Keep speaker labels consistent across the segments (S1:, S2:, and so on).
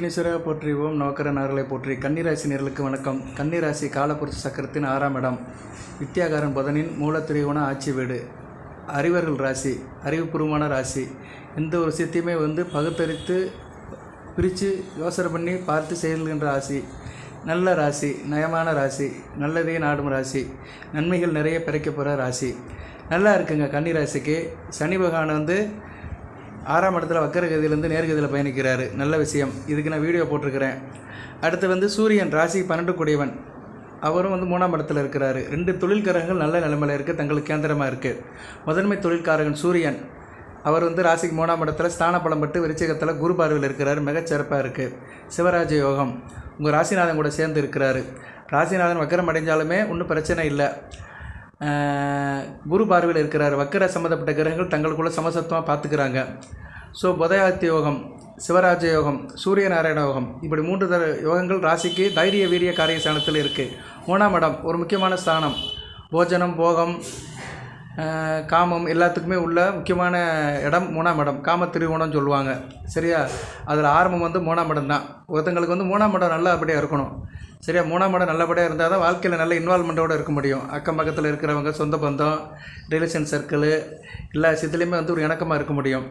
S1: விக்னேஸ்வரா போற்றி ஓம் நவக்கரன் அருளை போற்றி. கன்னிராசி நேர்களுக்கு வணக்கம். கன்னிராசி காலபுருஷ சக்கரத்தின் 6ஆம் இடம், வித்தியாகாரன் புதனின் மூலத்திரிகோண ஆட்சி வீடு, அறிவர்கள் ராசி, அறிவுபூர்வமான ராசி. எந்த ஒரு விஷயத்தையுமே பகுத்தறித்து பிரித்து யோசனை பண்ணி பார்த்து செயல்கின்ற ராசி. நல்ல ராசி, நயமான ராசி, நல்லதே நாடும் ராசி, நன்மைகள் நிறைய பிறக்க போகிற ராசி. நல்லா இருக்குங்க கன்னிராசிக்கு. சனி பகவான் 6ஆம் இடத்துல வக்கரகதியிலேருந்து நேர்கதியில் பயணிக்கிறாரு. நல்ல விஷயம். இதுக்கு நான் வீடியோ போட்டிருக்கிறேன். அடுத்து சூரியன் ராசி 12 கூடியவன், அவரும் 3ஆம் இடத்துல இருக்கிறாரு. 2 தொழில் கிரகங்கள் நல்ல நிலைமையில் இருக்குது, தங்களுக்கு கேந்திரமாக இருக்குது. முதன்மை தொழில்காரகன் சூரியன், அவர் ராசிக்கு 3ஆம் இடத்துல ஸ்தான பலம் பட்டு விருச்சிகத்தில் குரு பார்வையில் இருக்கிறார். மிகச்சிறப்பாக இருக்குது. சிவராஜ யோகம் உங்கள் ராசிநாதன் கூட சேர்ந்து இருக்கிறாரு. ராசிநாதன் வக்கரம் அடைஞ்சாலுமே ஒன்றும் பிரச்சனை இல்லை. குரு பார்வையில் இருக்கிறார். வக்கர சம்மந்தப்பட்ட கிரகங்கள் தங்களுக்குள்ள சமசத்துவமாக பார்த்துக்கிறாங்க. ஸோ புதயாதித்ய யோகம், சிவராஜ யோகம், சூரிய நாராயண யோகம், இப்படி 3 யோகங்கள் ராசிக்கு தைரிய வீரிய காரிய ஸ்தானத்தில் இருக்குது. 3ஆம் இடம் ஒரு முக்கியமான ஸ்தானம். போஜனம், போகம், காமம் எல்லாத்துக்குமே உள்ள முக்கியமான இடம் 3ஆம் இடம். காம திரிகோணம்னு சொல்லுவாங்க. சரியா? அதில் ஆரம்பம் 3ஆம் இடம் தான். ஒருத்தங்களுக்கு 3ஆம் இடம் நல்லா அப்படியே இருக்கணும். சரியா? 3ஆம் இடம் நல்லபடியாக இருந்தால் தான் வாழ்க்கையில் நல்ல இன்வால்மெண்ட்டோடு இருக்க முடியும். அக்கம் பக்கத்தில் இருக்கிறவங்க, சொந்த பந்தம், ரிலேஷன் சர்க்கிள் எல்லா விஷயத்துலையுமே ஒரு இணக்கமாக இருக்க முடியும்.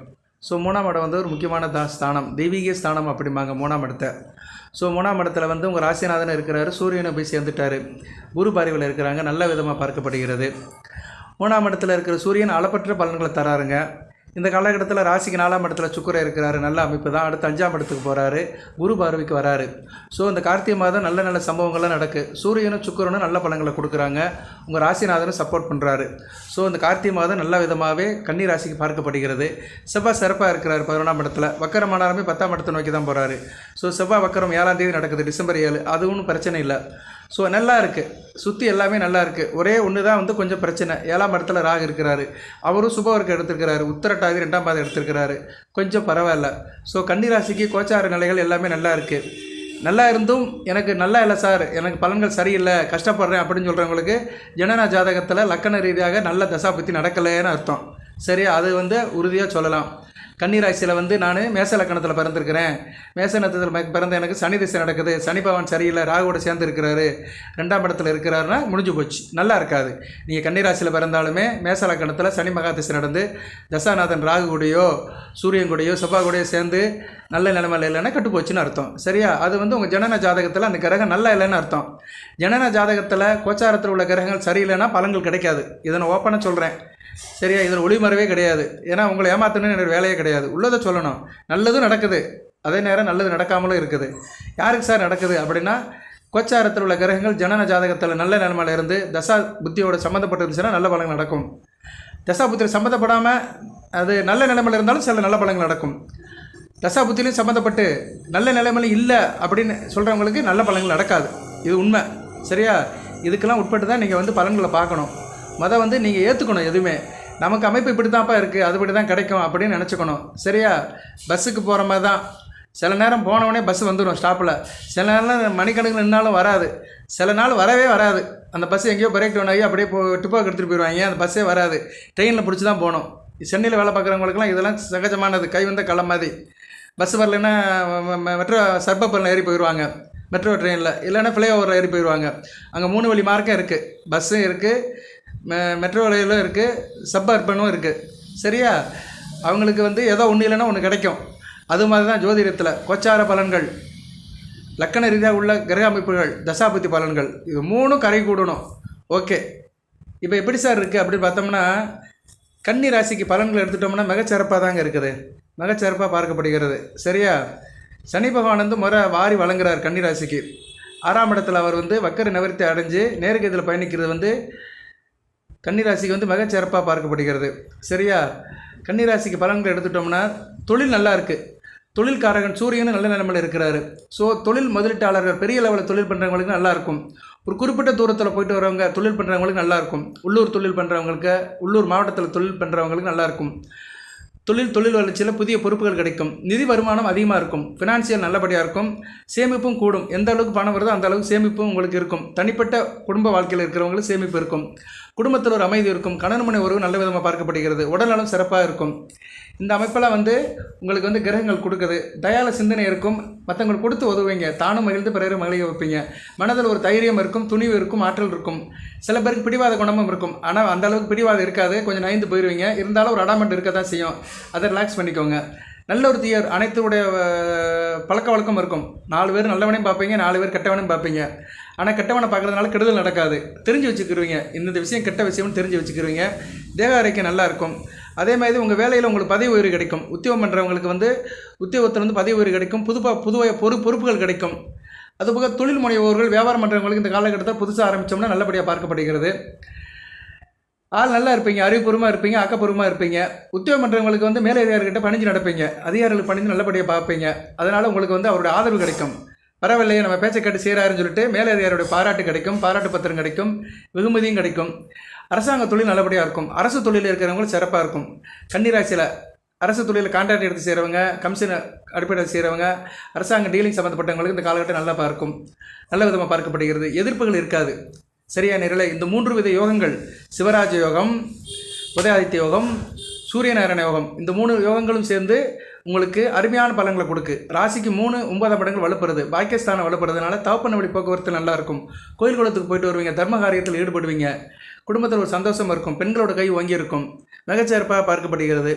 S1: ஸோ 3ஆம் இடம் ஒரு முக்கியமான ஸ்தானம், தெய்வீக ஸ்தானம் அப்படிம்பாங்க 3ஆம் இடத்தை. ஸோ 3ஆம் இடத்துல உங்கள் ராசிநாதன் இருக்கிறாரு. சூரியனை போய் சேர்ந்துட்டார். குரு பார்வையில் இருக்கிறாங்க. நல்ல விதமாக பார்க்கப்படுகிறது. 3ஆம் இடத்துல இருக்கிற சூரியன் அளப்பற்ற பலன்களை தராருங்க. இந்த காலகட்டத்தில் ராசிக்கு 4ஆம் இடத்துல சுக்கிரன் இருக்கிறாரு. நல்ல அமைப்பு தான். அடுத்து 5ஆம் இடத்துக்கு போகிறாரு. குரு பார்வைக்கு வராரு. ஸோ இந்த கார்த்திகை மாதம் நல்ல நல்ல சம்பவங்கள்லாம் நடக்குது. சூரியனும் சுக்கிரனும் நல்ல பலன்களை கொடுக்குறாங்க. உங்கள் ராசிநாதனும் சப்போர்ட் பண்ணுறாரு. ஸோ இந்த கார்த்திகை மாதம் நல்ல விதமாகவே கன்னி ராசிக்கு பார்க்கப்படுகிறது. செவ்வாய் சிறப்பாக இருக்கிறார் 11ஆம் இடத்துல. வக்கரமானாலுமே 10ஆம் இடத்தை நோக்கி தான் போகிறாரு. ஸோ செவ்வாய் வக்கரம் 7ஆம் தேதி நடக்குது, டிசம்பர் 7. அது ஒன்றும் பிரச்சனை இல்லை. ஸோ நல்லா இருக்குது. சுற்றி எல்லாமே நல்லா இருக்குது. ஒரே ஒன்று தான் கொஞ்சம் பிரச்சனை. 7ஆம் இடத்துல ராகு இருக்கிறாரு. அவரும் சுபவர்க்கு எடுத்திருக்கிறாரு. உத்திரட்டாதி 2ஆம் பாதம் எடுத்திருக்கிறாரு. கொஞ்சம் பரவாயில்ல. ஸோ கன்னிராசிக்கு கோச்சார நிலைகள் எல்லாமே நல்லா இருக்குது. நல்லா இருந்தும் எனக்கு நல்லா இல்லை சார், எனக்கு பலன்கள் சரியில்லை, கஷ்டப்படுறேன் அப்படின்னு சொல்கிறவங்களுக்கு ஜனன ஜாதகத்தில் லக்கண ரீதியாக நல்ல தசாபுத்தி நடக்கலைன்னு அர்த்தம். சரி, அது உறுதியாக சொல்லலாம். கன்னிராசியில் நான் மேச லக்கணத்தில் பிறந்திருக்கிறேன். மேச நட்சத்திரத்தில் பிறந்த எனக்கு சனி திசை நடக்குது, சனி பகவான் சரியில்லை, ராகுவோட சேர்ந்து இருக்கிறாரு, 2ஆம் இடத்துல இருக்கிறாருன்னா முடிஞ்சு போச்சு. நல்லா இருக்காது. நீங்கள் கன்னிராசியில் பிறந்தாலுமே மேச லக்கணத்தில் சனி மகா திசை நடந்து தசாநாதன் ராகு கூடயோ சூரியன் கூடயோ செவ்வாய் கூடயோ சேர்ந்து நல்ல நிலைமையில் இல்லைன்னா கட்டு போச்சுன்னு அர்த்தம். சரியா? அது உங்கள் ஜனன ஜாதகத்தில் அந்த கிரகம் நல்லா இல்லைன்னு அர்த்தம். ஜனன ஜாதகத்தில் கோச்சாரத்தில் உள்ள கிரகங்கள் சரியில்லைன்னா பலன்கள் கிடைக்காது. இதை நான் ஓப்பனாக சொல்கிறேன். சரியா? இதில் ஒளிமறைவே கிடையாது. ஏன்னா உங்களை ஏமாத்தணும்னு என்னோடய வேலையே கிடையாது. உள்ளதை சொல்லணும். நல்லதும் நடக்குது, அதே நேரம் நல்லது நடக்காமலும் இருக்குது. யாருக்கு சார் நடக்குது அப்படின்னா, கோச்சாரத்தில் உள்ள கிரகங்கள் ஜனன ஜாதகத்தில் நல்ல நிலைமையில் இருந்து தசா புத்தியோட சம்மந்தப்பட்டிருந்துச்சுன்னா நல்ல பலன்கள் நடக்கும். தசா புத்தியில் சம்மந்தப்படாமல் அது நல்ல நிலைமையில் இருந்தாலும் சில நல்ல பலன்கள் நடக்கும். தசா புத்தியிலையும் சம்மந்தப்பட்டு நல்ல நிலைமையில் இல்லை அப்படின்னு சொல்கிறவங்களுக்கு நல்ல பலன்கள் நடக்காது. இது உண்மை. சரியா? இதுக்கெல்லாம் உட்பட்டு தான் நீங்கள் பலன்களை பார்க்கணும். நீங்கள் ஏற்றுக்கணும். எதுவுமே நமக்கு அமைப்பு இப்படி தான்ப்பா இருக்குது, அதுபடி தான் கிடைக்கும் அப்படின்னு நினச்சிக்கணும். சரியா? பஸ்ஸுக்கு போகிற மாதிரி தான். சில நேரம் போனவொடனே பஸ் வந்துடும் ஸ்டாப்பில். சில நேரம் மணிக்கணக்கில் நின்னாலும் வராது. சில நாள் வரவே வராது. அந்த பஸ் எங்கேயோ பிரேக் டவுன் ஆகி அப்படியே டிப்போக்கு எடுத்துகிட்டு போயிடுவாங்க. அந்த பஸ்ஸே வராது. ட்ரெயினில் பிடிச்சி தான் போகணும். சென்னையில் வேலை பார்க்குறவங்களுக்குலாம் இதெல்லாம் சகஜமானது. கை வந்த களம் மாதிரி. பஸ் வரலைன்னா மெட்ரோ சர்பப்பரில் ஏறி போயிடுவாங்க, மெட்ரோ ட்ரெயினில். இல்லைன்னா ஃப்ளைஓவரில் ஏறி போயிடுவாங்க. அங்கே 3 வழி மார்க்கம் இருக்குது. பஸ்ஸும் இருக்குது, மெட்ரோ ரயிலும் இருக்குது, சப் அர்பனும் இருக்குது. சரியா? அவங்களுக்கு ஏதோ ஒன்று இல்லைன்னா ஒன்று கிடைக்கும். அது மாதிரி தான் ஜோதிடத்தில் கோச்சார பலன்கள், லக்கண ரீதியாக உள்ள கிரக அமைப்புகள், தசாபுத்தி பலன்கள், இது 3ம் கரை கூடணும். ஓகே, இப்போ எப்படி சார் இருக்குது அப்படின்னு பார்த்தோம்னா, கன்னி ராசிக்கு பலன்கள் எடுத்துட்டோம்னா மிகச்சிறப்பாக தாங்க இருக்குது. மிகச்சிறப்பாக பார்க்கப்படுகிறது. சரியா? சனி பகவான் முறை வாரி வழங்குறார் கன்னி ராசிக்கு. 6ஆம் இடத்துல அவர் வக்கர நிவர்த்தி அடைஞ்சு நேர்கதியில் பயணிக்கிறது கன்னிராசிக்கு மிகச்சிறப்பாக பார்க்கப்படுகிறது. சரியா? கன்னிராசிக்கு பலன்கள் எடுத்துட்டோம்னா தொழில் நல்லா இருக்குது. தொழில்காரகன் சூரியனும் நல்ல நிலைமையில் இருக்கிறாரு. ஸோ தொழில் முதலீட்டாளர்கள் பெரிய லெவலில் தொழில் பண்ணுறவங்களுக்கு நல்லாயிருக்கும். ஒரு குறிப்பிட்ட தூரத்தில் போயிட்டு வரவங்க தொழில் பண்ணுறவங்களுக்கு நல்லாயிருக்கும். உள்ளூர் தொழில் பண்ணுறவங்களுக்கு, உள்ளூர் மாவட்டத்தில் தொழில் பண்ணுறவங்களுக்கு நல்லாயிருக்கும். தொழில் வளர்ச்சியில் புதிய பொறுப்புகள் கிடைக்கும். நிதி வருமானம் அதிகமாக இருக்கும். ஃபினான்சியல் நல்லபடியாக இருக்கும். சேமிப்பும் கூடும். எந்த அளவுக்கு பணம் வருதோ அந்த அளவுக்கு சேமிப்பும் உங்களுக்கு இருக்கும். தனிப்பட்ட குடும்ப வாழ்க்கையில் இருக்கிறவங்களுக்கு சேமிப்பு இருக்கும். குடும்பத்தில் ஒரு அமைதி இருக்கும். கணவன் மனைவி உறவு நல்ல விதமாக பார்க்கப்படுகிறது. உடல்நலம் சிறப்பாக இருக்கும். இந்த அமைப்பெல்லாம் உங்களுக்கு கிரகங்கள் கொடுக்குது. தயால சிந்தனை இருக்கும். மற்றவங்களுக்கு கொடுத்து உதவுவீங்க. தானும் மகிழ்ந்து பிறரும் மகிழ வைப்பீங்க. மனதில் ஒரு தைரியம் இருக்கும், துணிவு இருக்கும், ஆற்றல் இருக்கும். சில பேருக்கு பிடிவாத குணமும் இருக்கும். ஆனால் அந்த அளவுக்கு பிடிவாதம் இருக்காது, கொஞ்சம் நயந்து போயிடுவீங்க. இருந்தாலும் ஒரு அடாமெண்ட் இருக்க தான் செய்யும். அதை ரிலாக்ஸ் பண்ணிக்கோங்க. நல்ல ஒரு தீயர் அனைத்துடைய பழக்க வழக்கம் இருக்கும். 4 பேர் நல்லவனையும் பார்ப்பீங்க, 4 பேர் கெட்டவனையும் பார்ப்பீங்க. ஆனால் கெட்டவனை பார்க்குறதுனால கெடுதல் நடக்காது. தெரிஞ்சு வச்சுக்கிருவீங்க, இந்த விஷயம் கெட்ட விஷயம்னு தெரிஞ்சு வச்சுக்கிருவீங்க. தேக ஆரோக்கியம் நல்லா இருக்கும். அதே மாதிரி உங்கள் வேலையில் உங்களுக்கு பதவி உயர்வு கிடைக்கும். உத்தியோகம் பண்ணுறவங்களுக்கு உத்தியோகத்தில் பதவி உயர்வு கிடைக்கும். புதுவாக பொறுப்புகள் கிடைக்கும். அதுபோக தொழில் முனைவோர்கள், வியாபாரம் பண்ணுறவங்களுக்கு இந்த காலகட்டத்தில் புதுசாக ஆரம்பித்தோம்னா நல்லபடியாக பார்க்கப்படுகிறது. ஆள் நல்லா இருப்பீங்க, அறிவுபூர்வமாக இருப்பீங்க, ஆக்கப்பூர்வமாக இருப்பீங்க. உத்தியோகம் பண்ணுறவங்களுக்கு மேலதிகாரிகிட்ட பணிஞ்சு நடப்பீங்க. அதிகாரிகள் பணிஞ்சு நல்லபடியாக பார்ப்பீங்க. அதனால் உங்களுக்கு அவருடைய ஆதரவு கிடைக்கும். பரவாயில்லையே, நம்ம பேச்சை கேட்டு செய்கிறாருன்னு சொல்லிட்டு மேலதிகாரியோடைய பாராட்டு கிடைக்கும், பாராட்டு பத்திரம் கிடைக்கும், வெகுமதியும் கிடைக்கும். அரசாங்க தொழில் நல்லபடியாக இருக்கும். அரசு தொழிலில் இருக்கிறவங்களும் சிறப்பாக இருக்கும். கன்னிராசியில் அரசு தொழிலில் கான்ட்ராக்ட் எடுத்து செய்கிறவங்க, கமிஷன் அடிப்படையில் செய்கிறவங்க, அரசாங்க டீலிங் சம்மந்தப்பட்டவங்களுக்கு இந்த காலகட்டம் நல்லா பார்க்கும், நல்ல விதமாக பார்க்கப்படுகிறது. எதிர்ப்புகள் இருக்காது. சரியா நிரலை இந்த 3 வித யோகங்கள், சிவராஜ யோகம், உதயாதித்ய யோகம், சூரியநாராயண யோகம், இந்த 3 யோகங்களும் சேர்ந்து உங்களுக்கு அருமையான பலன்களை கொடுக்கு. ராசிக்கு 3 9 இடங்கள் வலுப்படுறது, பாக்கியஸ்தானம் வலுப்படுறதுனால தவப்பன வழி போக்குவரத்து நல்லா இருக்கும். கோயில் குளத்துக்கு போயிட்டு வருவீங்க, தர்ம காரியத்தில் ஈடுபடுவீங்க. குடும்பத்தில் ஒரு சந்தோஷம் இருக்கும். பெண்களோட கை ஓங்கி இருக்கும். மிகச்சிறப்பாக பார்க்கப்படுகிறது.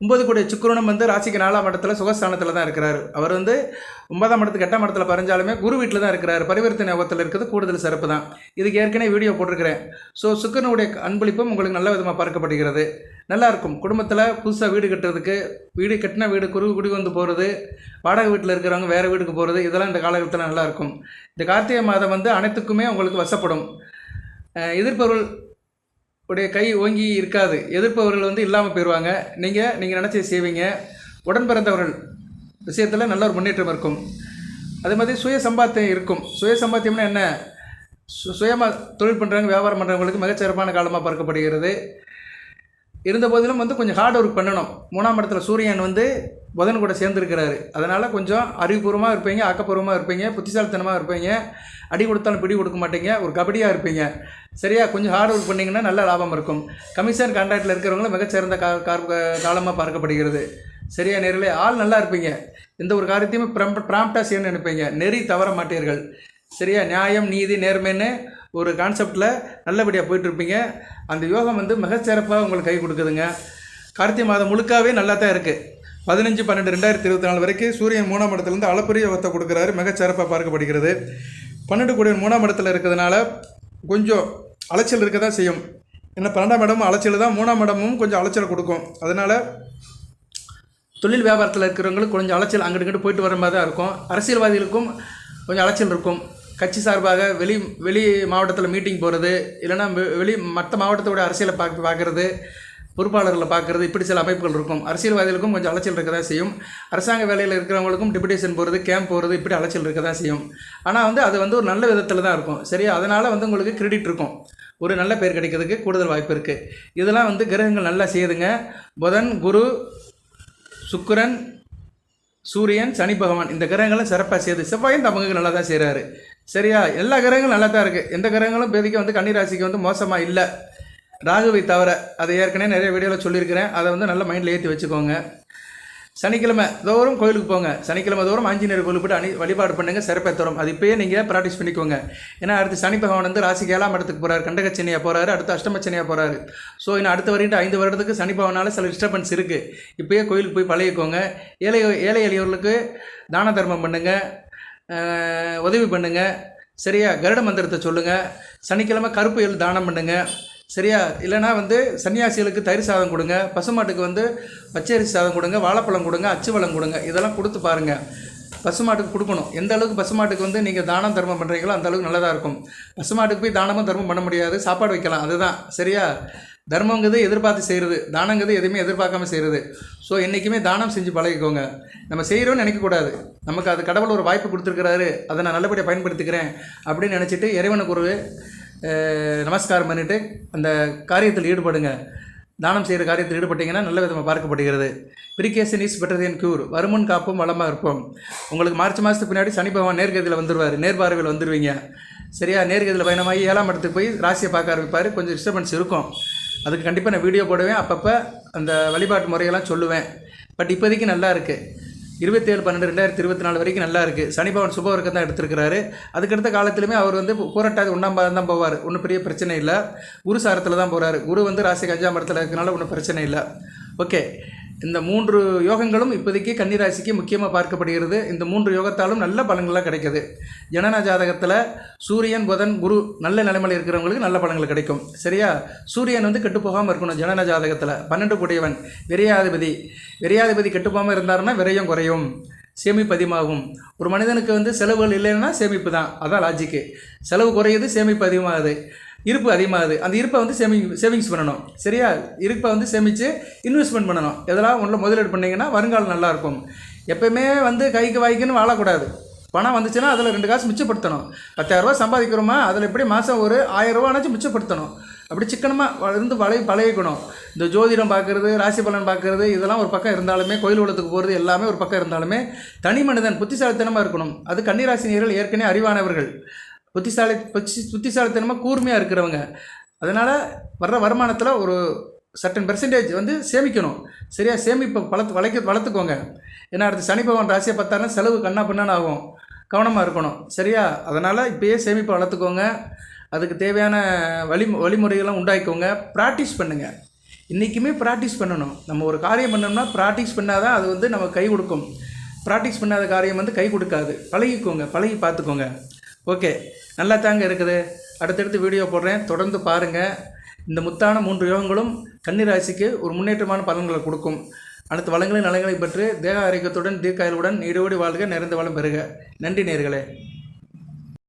S1: 9 கூடிய சுக்கிரனும் ராசிக்கு 4ஆம் இடத்துல சுகஸ்தானத்தில் தான் இருக்கிறார். அவர் 9ஆம் இடத்துக்கு 8ஆம் இடத்துல பறிஞ்சாலுமே குரு வீட்டில் தான் இருக்கிறார். பரிவர்த்தனை யோகத்தில் இருக்கிறது கூடுதல் சிறப்பு தான். இதுக்கு ஏற்கனவே வீடியோ போட்டிருக்கிறேன். ஸோ சுக்கிரனுடைய அன்பளிப்பும் உங்களுக்கு நல்ல விதமாக பார்க்கப்படுகிறது. நல்லாயிருக்கும். குடும்பத்தில் புதுசாக வீடு கட்டுறதுக்கு, வீடு கட்டின வீடு குடி வந்து போகிறது, வாடகை வீட்டில் இருக்கிறவங்க வேறு வீட்டுக்கு போகிறது, இதெல்லாம் இந்த காலகட்டத்தில் நல்லாயிருக்கும். இந்த கார்த்திகை மாதம் அனைத்துக்குமே உங்களுக்கு வசப்படும். எதிர்ப்பவர்கள் உடைய கை ஓங்கி இருக்காது. எதிர்ப்பவர்கள் இல்லாமல் போயிடுவாங்க. நீங்கள் நினச்சி செய்வீங்க. உடன் பிறந்தவர்கள் விஷயத்தில் நல்ல ஒரு முன்னேற்றம் இருக்கும். அதே மாதிரி சுய சம்பாத்தியம் இருக்கும். சுய சம்பாத்தியம்னா என்ன? சுயமாக தொழில் பண்ணுறவங்க, வியாபாரம் பண்ணுறவங்களுக்கு மிகச்சிறப்பான காலமாக பார்க்கப்படுகிறது. இருந்த போதிலும் கொஞ்சம் ஹார்ட் ஒர்க் பண்ணணும். 3ஆம் இடத்துல சூரியன் புதன் கூட சேர்ந்துருக்கிறாரு. அதனால் கொஞ்சம் அறிவுபூர்வமாக இருப்பீங்க, ஆக்கப்பூர்வமாக இருப்பீங்க, புத்திசாலித்தனமாக இருப்பீங்க. அடி கொடுத்தாலும் பிடி கொடுக்க மாட்டீங்க, ஒரு கபடியாக இருப்பீங்க. சரியா? கொஞ்சம் ஹார்ட் ஒர்க் பண்ணிங்கன்னா நல்ல லாபம் இருக்கும். கமிஷன் கான்ட்ராக்டில் இருக்கிறவங்களும் மிகச்சிறந்த காலமாக பார்க்கப்படுகிறது. சரியா? நேரில் ஆள் நல்லா இருப்பீங்க. எந்த ஒரு காரியத்தையுமே ப்ராம்ப்டாக செய்யணும்னு நினைப்பீங்க. நெறி தவற மாட்டீர்கள். சரியா? நியாயம், நீதி, நேர்மைன்னு ஒரு கான்செப்டில் நல்லபடியாக போயிட்டுருப்பீங்க. அந்த யோகம் மிகச்சிறப்பாக உங்களுக்கு கை கொடுக்குதுங்க. கார்த்திகை மாதம் முழுக்காவே நல்லா தான் இருக்குது. 15/12/2024 வரைக்கும் சூரியன் 3ஆம் இடத்துலேருந்து அளப்பரிய யோகத்தை கொடுக்குறாரு. மிகச்சிறப்பாக பார்க்கப்படுகிறது. 12 கூடிய 3ஆம் இடத்துல இருக்கிறதுனால கொஞ்சம் அலைச்சல் இருக்க தான் செய்யும். ஏன்னா 12ஆம் இடமும் அலைச்சல் தான், 3ஆம் இடமும் கொஞ்சம் அலைச்சல் கொடுக்கும். அதனால் தொழில் வியாபாரத்தில் இருக்கிறவங்களுக்கு கொஞ்சம் அலைச்சல் அங்கிட்டு இங்கிட்டு போயிட்டு வர மாதிரி தான் இருக்கும். அரசியல்வாதிகளுக்கும் கொஞ்சம் அலைச்சல் இருக்கும். கட்சி சார்பாக வெளி மாவட்டத்தில் மீட்டிங் போகிறது, இல்லைனா மற்ற மாவட்டத்தோட அரசியலை பார்க்குறது, பொறுப்பாளர்களை பார்க்குறது, இப்படி சில அமைப்புகள் இருக்கும். அரசியல்வாதிகளுக்கும் கொஞ்சம் அலைச்சல் இருக்க தான் செய்யும். அரசாங்க வேலையில் இருக்கிறவங்களுக்கும் டெபுடேஷன் போகிறது, கேம்ப் போகிறது, இப்படி அலைச்சல் இருக்க தான் செய்யும். ஆனால் அது ஒரு நல்ல விதத்தில் தான் இருக்கும். சரியா? அதனால் உங்களுக்கு கிரெடிட் இருக்கும். ஒரு நல்ல பேர் கிடைக்கிறதுக்கு கூடுதல் வாய்ப்பு இருக்குது. இதெல்லாம் கிரகங்கள் நல்லா செய்யுதுங்க. புதன், குரு, சுக்கிரன், சூரியன், சனி பகவான், இந்த கிரகங்களும் சிறப்பாக செய்யுது. செவ்வாயும் தமக்கு நல்லா தான் செய்கிறாரு. சரியா? எல்லா கிரகங்களும் நல்லா தான் இருக்குது. எந்த கிரகங்களும் பேதிக்கு கன்னிராசிக்கு மோசமாக இல்லை, ராகுவை தவிர. அதை ஏற்கனவே நிறைய வீடியோவில் சொல்லியிருக்கிறேன். அதை நல்ல மைண்டில் ஏற்றி வச்சுக்கோங்க. சனிக்கிழமை தோறும் கோயிலுக்கு போங்க. சனிக்கிழமை தோறும் ஆஞ்சநேயர் கோயிலுக்கு போய்ட்டு வழிபாடு பண்ணுங்கள், சிறப்பாக தரும். அது இப்போயே நீங்கள் ப்ராக்டிஸ் பண்ணிக்கோங்க. ஏன்னா அடுத்து சனி பகவான் ராசிக்கு 7ஆம் இடத்துக்கு போகிறார், கண்டகச்சனியாக போகிறாரு, அடுத்து அஷ்டமச்சனியாக போகிறாரு. ஸோ இன்னும் அடுத்த வரைக்கும் 5 வருடத்துக்கு சனி பகவானால் சில டிஸ்டர்பன்ஸ் இருக்குது. இப்போயே கோயிலுக்கு போய் பழகிக்கோங்க. ஏழை எளியவர்களுக்கு தான தர்மம் பண்ணுங்கள், உதவி பண்ணுங்கள். சரியா? கருட மந்திரத்தை சொல்லுங்கள். சனிக்கிழமை கருப்பு எள் தானம் பண்ணுங்கள். சரியா? இல்லைனா சன்னியாசிகளுக்கு தயிர் சாதம் கொடுங்க, பசுமாட்டுக்கு பச்சரிசி சாதம் கொடுங்க, வாழைப்பழம் கொடுங்க, அச்சு வளம் கொடுங்க. இதெல்லாம் கொடுத்து பாருங்கள். பசுமாட்டுக்கு கொடுக்கணும். எந்த அளவுக்கு பசுமாட்டுக்கு நீங்கள் தானம் தர்மம் பண்ணுறீங்களோ அந்த அளவுக்கு நல்லதாக இருக்கும். பசுமாட்டுக்கு போய் தானமும் தர்மம் பண்ண முடியாது, சாப்பாடு வைக்கலாம், அதுதான். சரியா? தர்மங்கிறது எதிர்பார்த்து செய்கிறது, தானங்கிறது எதுவுமே எதிர்பார்க்காம செய்கிறது. ஸோ என்றைக்குமே தானம் செஞ்சு பழகிக்கோங்க. நம்ம செய்கிறோன்னு நினைக்கக்கூடாது. நமக்கு அது கடவுள் ஒரு வாய்ப்பு கொடுத்துருக்கிறாரு, அதை நான் நல்லபடியாக பயன்படுத்திக்கிறேன் அப்படின்னு நினச்சிட்டு இறைவனுக்கு ஒரு நமஸ்காரம் பண்ணிவிட்டு அந்த காரியத்தில் ஈடுபடுங்க. தானம் செய்கிற காரியத்தில் ஈடுபட்டிங்கன்னா நல்ல விதமாக பார்க்கப்படுகிறது. ப்ரிகேஷன் இஸ் பெட்டர் தென் க்யூர். வருமுன் காப்பும் வளமாக இருப்போம். உங்களுக்கு மார்ச் மாதத்துக்கு பின்னாடி சனி பகவான் நேர்கதியில் வந்துடுவார், நேர்பார்வையில் வந்துடுவீங்க. சரியா? நேர்கதியில் பயணமாகி 7ஆம் இடத்துக்கு போய் ராசியை பார்க்க ஆரம்பிப்பார். கொஞ்சம் டிஸ்டர்பன்ஸ் இருக்கும். அதுக்கு கண்டிப்பாக நான் வீடியோ போடுவேன், அப்பப்போ அந்த வழிபாட்டு முறையெல்லாம் சொல்லுவேன். பட் இப்போதைக்கு நல்லா இருக்குது. 27/12/2024 வரைக்கும் நல்லா இருக்குது. சனி பகவான் சுப வர்க்கம் தான் எடுத்திருக்கிறாரு. அதுக்கடுத்த காலத்திலுமே அவர் வந்து பூரட்டாதி 1ஆம் பாதம் தான் போவார். ஒன்றும் பெரிய பிரச்சனை இல்லை. குரு சாரத்தில் தான் போகிறாரு. குரு வந்து ராசிக்கு 5ஆம் இடத்துல இருக்கனால ஒன்றும் பிரச்சனை இல்லை. ஓகே, இந்த 3 யோகங்களும் இப்போதைக்கு கன்னிராசிக்கு முக்கியமாக பார்க்கப்படுகிறது. இந்த 3 யோகத்தாலும் நல்ல பலன்களாக கிடைக்குது. ஜனன ஜாதகத்தில் சூரியன், புதன், குரு நல்ல நிலைமையில் இருக்கிறவங்களுக்கு நல்ல பலன்கள் கிடைக்கும். சரியா? சூரியன் வந்து கெட்டு போகாமல் இருக்கணும். ஜனன ஜாதகத்தில் 12 கூடியவன், விரையாதிபதி கெட்டு போகாமல் இருந்தாருன்னா விரயம் குறையும், சேமிப்பு அதிகமாகும். ஒரு மனிதனுக்கு வந்து செலவுகள் இல்லைன்னா சேமிப்பு தான். அதான் லாஜிக்கு. செலவு குறையுது, சேமிப்பு அதிகமாகுது, இருப்பு அதிகமாகுது. அந்த இருப்பை வந்து சேவிங்ஸ் பண்ணணும். சரியா? இருப்பை வந்து சேமித்து இன்வெஸ்ட்மெண்ட் பண்ணணும். எதெல்லாம் ஒன்றில் முதலீடு பண்ணிங்கன்னா வருங்காலம் நல்லாயிருக்கும். எப்போயுமே வந்து கைக்கு வாய்க்குன்னு வாழக்கூடாது. பணம் வந்துச்சுன்னா அதில் 2 காசு மிச்சப்படுத்தணும். 10,000 சம்பாதிக்கிறோமா, அதில் எப்படி மாதம் ஒரு 1000 ரூபானாச்சும் மிச்சப்படுத்தணும். அப்படி சிக்கனமாக இருந்து பழகிக்கணும். இந்த ஜோதிடம் பார்க்குறது, ராசி பலன் பார்க்குறது இதெல்லாம் ஒரு பக்கம் இருந்தாலுமே, கோயில் உலகத்துக்கு போகிறது எல்லாமே ஒரு பக்கம் இருந்தாலுமே, தனி மனிதன் புத்திசாலித்தனமாக இருக்கணும். அது கன்னிராசினியர்கள் ஏற்கனவே அறிவானவர்கள், புத்திசாலித்தனமாக கூர்மையாக இருக்கிறவங்க. அதனால் வர்ற வருமானத்தில் ஒரு சர்டன் பெர்சன்டேஜ் வந்து சேமிக்கணும். சரியா? சேமிப்பை வளர்த்துக்கோங்க. ஏன்னா அடுத்து சனி பகவான் ராசியை பார்த்தாலும் செலவு கண்ணா பின்னான்னு ஆகும். கவனமாக இருக்கணும். சரியா? அதனால் இப்போயே சேமிப்பை வளர்த்துக்கோங்க. அதுக்கு தேவையான வழிமுறைகள்லாம் உண்டாக்கிக்கோங்க. ப்ராக்டிஸ் பண்ணுங்கள். இன்றைக்குமே ப்ராக்டிஸ் பண்ணணும். நம்ம ஒரு காரியம் பண்ணோம்னா ப்ராக்டிஸ் பண்ணால் தான் அது வந்து நம்ம கை கொடுக்கும். ப்ராக்டிஸ் பண்ணாத காரியம் வந்து கை கொடுக்காது. பழகி பார்த்துக்கோங்க. ஓகே, நல்லா தாங்க இருக்குது. அடுத்தடுத்து வீடியோ போடுறேன், தொடர்ந்து பாருங்கள். இந்த முத்தான 3 யோகங்களும் கன்னிராசிக்கு ஒரு முன்னேற்றமான பலன்களை கொடுக்கும். அனைத்து வளங்களின் நலங்களை பெற்று தேக ஆரோக்கியத்துடன் தீர்க்காயலுடன் நீடோடி வாழ்க, நிறைந்த வளம் பெறுக. நன்றி நேயர்களே.